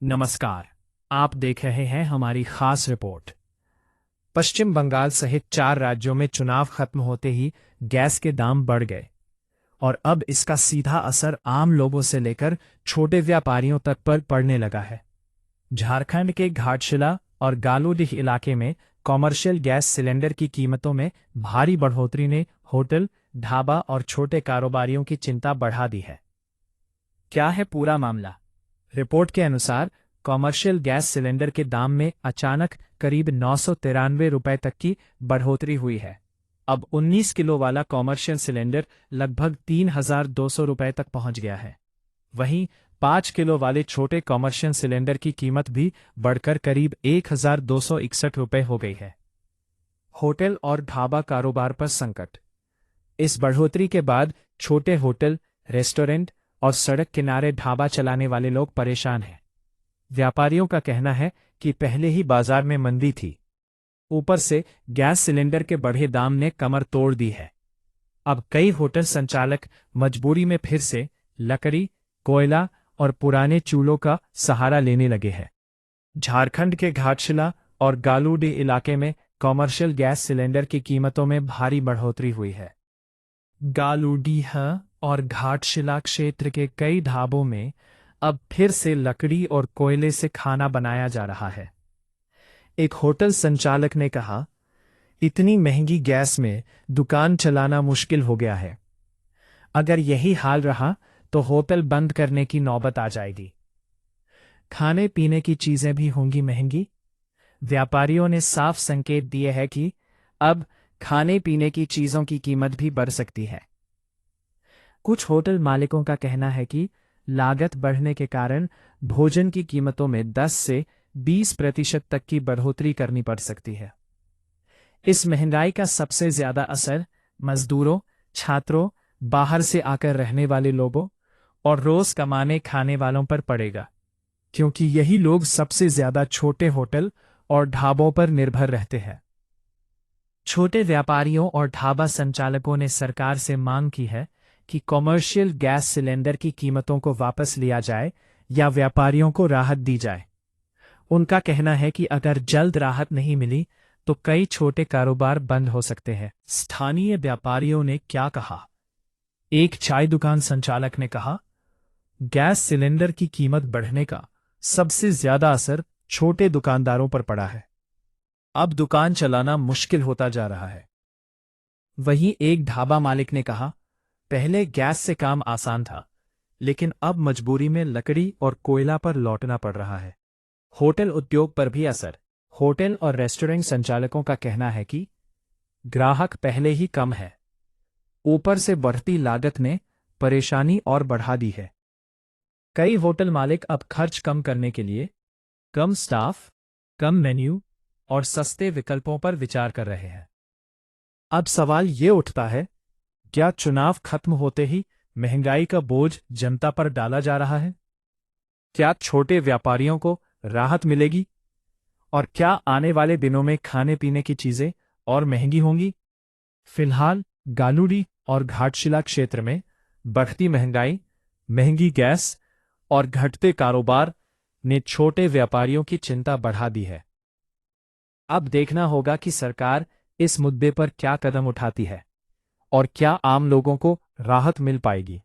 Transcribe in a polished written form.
नमस्कार। आप देख रहे हैं हमारी खास रिपोर्ट। पश्चिम बंगाल सहित 4 राज्यों में चुनाव खत्म होते ही गैस के दाम बढ़ गए और अब इसका सीधा असर आम लोगों से लेकर छोटे व्यापारियों तक पर पड़ने लगा है। झारखंड के घाटशिला और गालूडीह इलाके में कॉमर्शियल गैस सिलेंडर की कीमतों में भारी बढ़ोतरी ने होटल, ढाबा और छोटे कारोबारियों की चिंता बढ़ा दी है। क्या है पूरा मामला? रिपोर्ट के अनुसार कॉमर्शियल गैस सिलेंडर के दाम में अचानक करीब 993 रुपए तक की बढ़ोतरी हुई है। अब 19 किलो वाला कॉमर्शियल सिलेंडर लगभग 3,200 रुपए तक पहुंच गया है। वहीं 5 किलो वाले छोटे कॉमर्शियल सिलेंडर की कीमत भी बढ़कर करीब 1,261 रुपए हो गई है। होटल और ढाबा कारोबार पर संकट। इस बढ़ोतरी के बाद छोटे होटल, रेस्टोरेंट और सड़क किनारे ढाबा चलाने वाले लोग परेशान हैं। व्यापारियों का कहना है कि पहले ही बाजार में मंदी थी, ऊपर से गैस सिलेंडर के बढ़े दाम ने कमर तोड़ दी है। अब कई होटल संचालक मजबूरी में फिर से लकड़ी, कोयला और पुराने चूल्हों का सहारा लेने लगे हैं। झारखंड के घाटशिला और गालूडीह इलाके में कॉमर्शियल गैस सिलेंडर की कीमतों में भारी बढ़ोतरी हुई है। गालूडीह और घाटशिला क्षेत्र के कई ढाबों में अब फिर से लकड़ी और कोयले से खाना बनाया जा रहा है। एक होटल संचालक ने कहा, इतनी महंगी गैस में दुकान चलाना मुश्किल हो गया है। अगर यही हाल रहा तो होटल बंद करने की नौबत आ जाएगी। खाने पीने की चीजें भी होंगी महंगी। व्यापारियों ने साफ संकेत दिए हैं कि अब खाने पीने की चीजों की कीमत भी बढ़ सकती है। कुछ होटल मालिकों का कहना है कि लागत बढ़ने के कारण भोजन की कीमतों में 10 से 20% तक की बढ़ोतरी करनी पड़ सकती है। इस महंगाई का सबसे ज्यादा असर मजदूरों, छात्रों, बाहर से आकर रहने वाले लोगों और रोज कमाने खाने वालों पर पड़ेगा, क्योंकि यही लोग सबसे ज्यादा छोटे होटल और ढाबों पर निर्भर रहते हैं। छोटे व्यापारियों और ढाबा संचालकों ने सरकार से मांग की है कि कॉमर्शियल गैस सिलेंडर की कीमतों को वापस लिया जाए या व्यापारियों को राहत दी जाए। उनका कहना है कि अगर जल्द राहत नहीं मिली तो कई छोटे कारोबार बंद हो सकते हैं। स्थानीय व्यापारियों ने क्या कहा? एक चाय दुकान संचालक ने कहा, गैस सिलेंडर की कीमत बढ़ने का सबसे ज्यादा असर छोटे दुकानदारों पर पड़ा है। अब दुकान चलाना मुश्किल होता जा रहा है। वहीं एक ढाबा मालिक ने कहा, पहले गैस से काम आसान था, लेकिन अब मजबूरी में लकड़ी और कोयला पर लौटना पड़ रहा है। होटल उद्योग पर भी असर। होटल और रेस्टोरेंट संचालकों का कहना है कि ग्राहक पहले ही कम है, ऊपर से बढ़ती लागत ने परेशानी और बढ़ा दी है। कई होटल मालिक अब खर्च कम करने के लिए कम स्टाफ, कम मेन्यू और सस्ते विकल्पों पर विचार कर रहे हैं। अब सवाल ये उठता है, क्या चुनाव खत्म होते ही महंगाई का बोझ जनता पर डाला जा रहा है? क्या छोटे व्यापारियों को राहत मिलेगी? और क्या आने वाले दिनों में खाने पीने की चीजें और महंगी होंगी? फिलहाल गालूडीह और घाटशिला क्षेत्र में बढ़ती महंगाई, महंगी गैस और घटते कारोबार ने छोटे व्यापारियों की चिंता बढ़ा दी है। अब देखना होगा कि सरकार इस मुद्दे पर क्या कदम उठाती है और क्या आम लोगों को राहत मिल पाएगी।